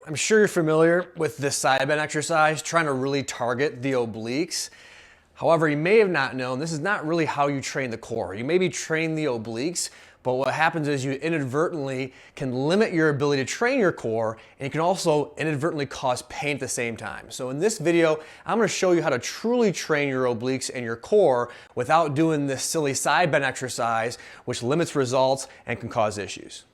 I'm sure you're familiar with this side bend exercise, trying to really target the obliques. However, you may have not known, this is not really how you train the core. You maybe train the obliques, but what happens is you inadvertently can limit your ability to train your core, and you can also inadvertently cause pain at the same time. So in this video, I'm gonna show you how to truly train your obliques and your core without doing this silly side bend exercise, which limits results and can cause issues.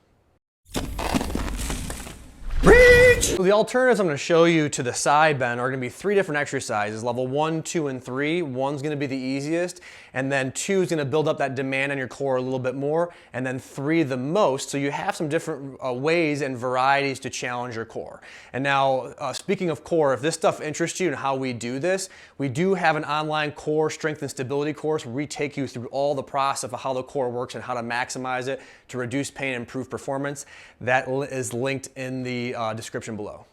So the alternatives I'm going to show you to the side bend are going to be 3 different exercises, level 1, 2, and 3. 1's going to be the easiest, and then 2 is going to build up that demand on your core a little bit more, and then 3 the most. So you have some different ways and varieties to challenge your core. And now, speaking of core, if this stuff interests you and how we do this, we do have an online core strength and stability course where we take you through all the process of how the core works and how to maximize it to reduce pain and improve performance. That is linked in the description below.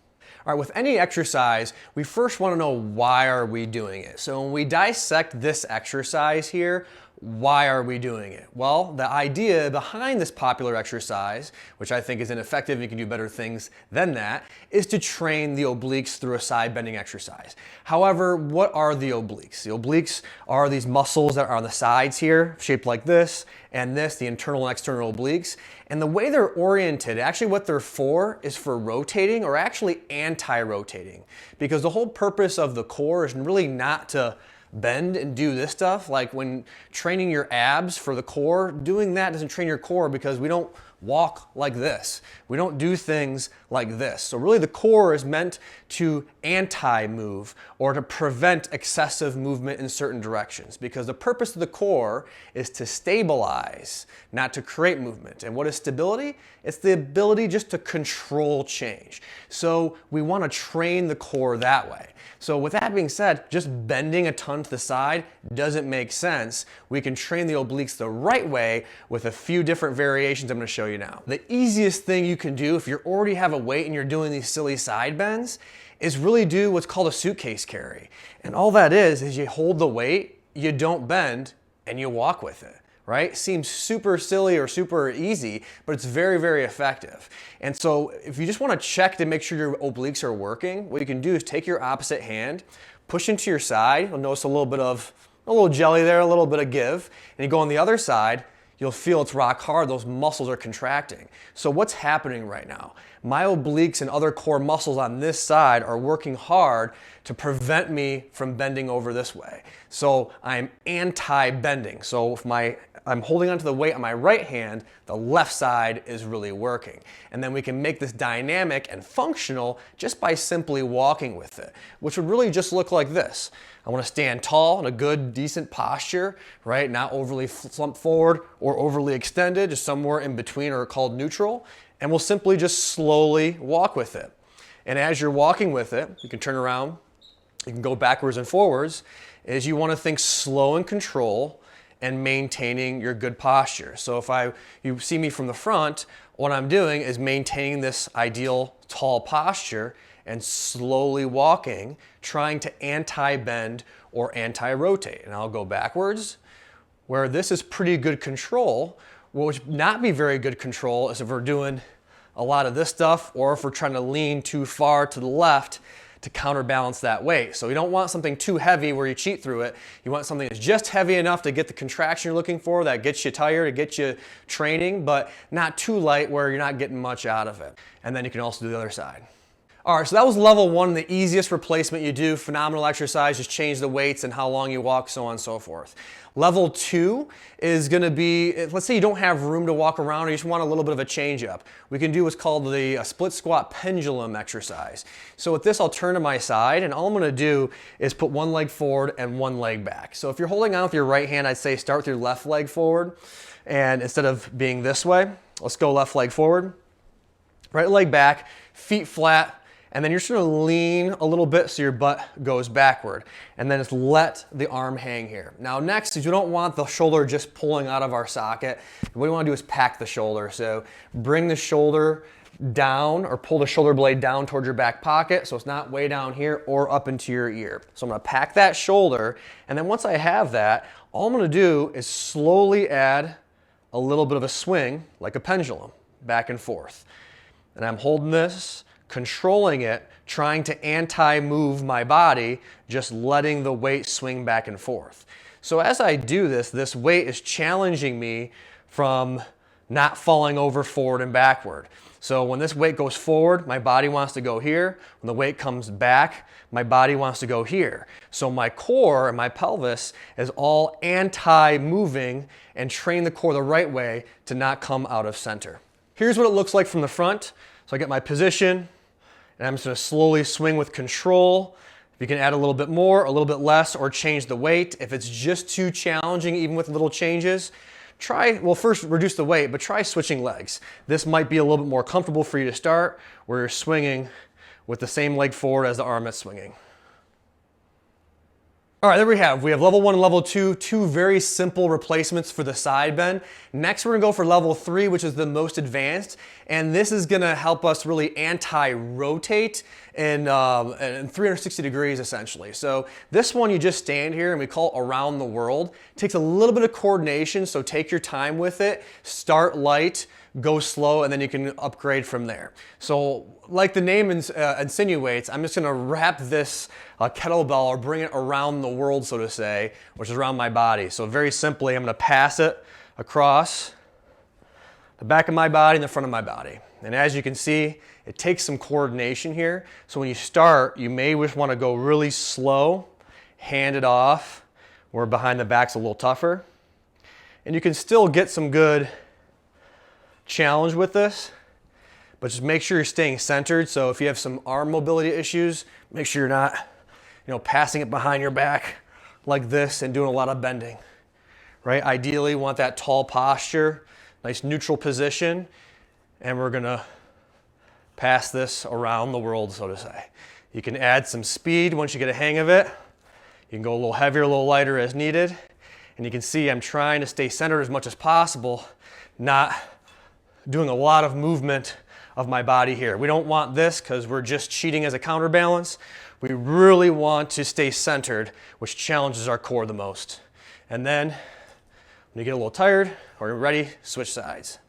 All right, with any exercise, we first want to know why are we doing it. So when we dissect this exercise here, why are we doing it? Well, the idea behind this popular exercise, which I think is ineffective and you can do better things than that, is to train the obliques through a side bending exercise. However, what are the obliques? The obliques are these muscles that are on the sides here, shaped like this, and this, the internal and external obliques. And the way they're oriented, actually what they're for is for rotating or actually anti-rotating. Because the whole purpose of the core is really not to bend and do this stuff. Like when training your abs for the core, doing that doesn't train your core because we don't walk like this. We don't do things like this. So really the core is meant to anti-move or to prevent excessive movement in certain directions, because the purpose of the core is to stabilize, not to create movement. And what is stability? It's the ability just to control change. So we want to train the core that way. So with that being said, just bending a ton to the side doesn't make sense. We can train the obliques the right way with a few different variations I'm going to show you now. The easiest thing you can do if you already have a weight and you're doing these silly side bends is really do what's called a suitcase carry. And all that is you hold the weight, you don't bend, and you walk with it. Right? Seems super silly or super easy, but it's very, very effective. And so if you just want to check to make sure your obliques are working, what you can do is take your opposite hand, push into your side. You'll notice a little jelly there, a little bit of give. And you go on the other side, you'll feel it's rock hard. Those muscles are contracting. So what's happening right now? My obliques and other core muscles on this side are working hard to prevent me from bending over this way. So I'm anti-bending. So if I'm holding onto the weight on my right hand, the left side is really working. And then we can make this dynamic and functional just by simply walking with it, which would really just look like this. I want to stand tall in a good, decent posture, right? Not overly slumped forward or overly extended, just somewhere in between or called neutral. And we'll simply just slowly walk with it. And as you're walking with it, you can turn around, you can go backwards and forwards, is you want to think slow and control and maintaining your good posture. So if you see me from the front, what I'm doing is maintaining this ideal tall posture and slowly walking, trying to anti-bend or anti-rotate. And I'll go backwards, where this is pretty good control. What would not be very good control is if we're doing a lot of this stuff or if we're trying to lean too far to the left to counterbalance that weight. So you don't want something too heavy where you cheat through it. You want something that's just heavy enough to get the contraction you're looking for, that gets you tired, to get you training, but not too light where you're not getting much out of it. And then you can also do the other side. All right, so that was level 1, the easiest replacement you do. Phenomenal exercise, just change the weights and how long you walk, so on and so forth. Level 2 is going to be, let's say you don't have room to walk around or you just want a little bit of a change up. We can do what's called the split squat pendulum exercise. So with this, I'll turn to my side, and all I'm going to do is put one leg forward and one leg back. So if you're holding on with your right hand, I'd say start with your left leg forward, and instead of being this way, let's go left leg forward, right leg back, feet flat, and then you're just going to lean a little bit so your butt goes backward. And then just let the arm hang here. Now next is you don't want the shoulder just pulling out of our socket. What you want to do is pack the shoulder. So bring the shoulder down or pull the shoulder blade down towards your back pocket so it's not way down here or up into your ear. So I'm going to pack that shoulder, and then once I have that, all I'm going to do is slowly add a little bit of a swing like a pendulum back and forth. And I'm holding this, controlling it, trying to anti-move my body, just letting the weight swing back and forth. So as I do this, this weight is challenging me from not falling over forward and backward. So when this weight goes forward, my body wants to go here. When the weight comes back, my body wants to go here. So my core and my pelvis is all anti-moving and train the core the right way to not come out of center. Here's what it looks like from the front. So I get my position, and I'm just gonna slowly swing with control. You can add a little bit more, a little bit less, or change the weight. If it's just too challenging, even with little changes, well, first reduce the weight, but try switching legs. This might be a little bit more comfortable for you to start, where you're swinging with the same leg forward as the arm that's swinging. All right, there we have level 1 and level 2, two very simple replacements for the side bend. Next, we're gonna go for level 3, which is the most advanced, and this is gonna help us really anti-rotate in 360 degrees, essentially. So this one, you just stand here, and we call it around the world. It takes a little bit of coordination, so take your time with it. Start light, go slow, and then you can upgrade from there. So like the name insinuates, I'm just gonna wrap this kettlebell or bring it around the world, so to say, which is around my body. So very simply, I'm gonna pass it across the back of my body and the front of my body. And as you can see, it takes some coordination here. So when you start, you may just wanna go really slow, hand it off, where behind the back's a little tougher. And you can still get some good challenge with this, but just make sure you're staying centered. So if you have some arm mobility issues, make sure you're not, passing it behind your back like this and doing a lot of bending, right? Ideally, you want that tall posture, nice neutral position, and we're gonna pass this around the world, so to say. You can add some speed once you get a hang of it. You can go a little heavier, a little lighter as needed. And you can see I'm trying to stay centered as much as possible, not doing a lot of movement of my body here. We don't want this because we're just cheating as a counterbalance. We really want to stay centered, which challenges our core the most. And then when you get a little tired or you're ready, switch sides.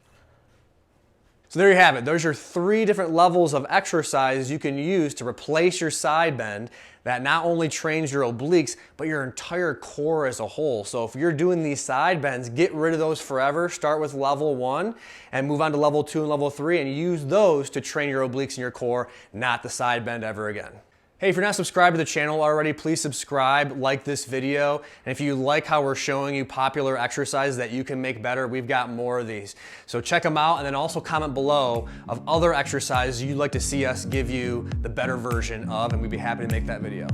So there you have it. Those are 3 different levels of exercise you can use to replace your side bend that not only trains your obliques, but your entire core as a whole. So if you're doing these side bends, get rid of those forever. Start with level 1 and move on to level 2 and level 3 and use those to train your obliques and your core, not the side bend ever again. Hey, if you're not subscribed to the channel already, please subscribe, like this video. And if you like how we're showing you popular exercises that you can make better, we've got more of these. So check them out and then also comment below of other exercises you'd like to see us give you the better version of, and we'd be happy to make that video.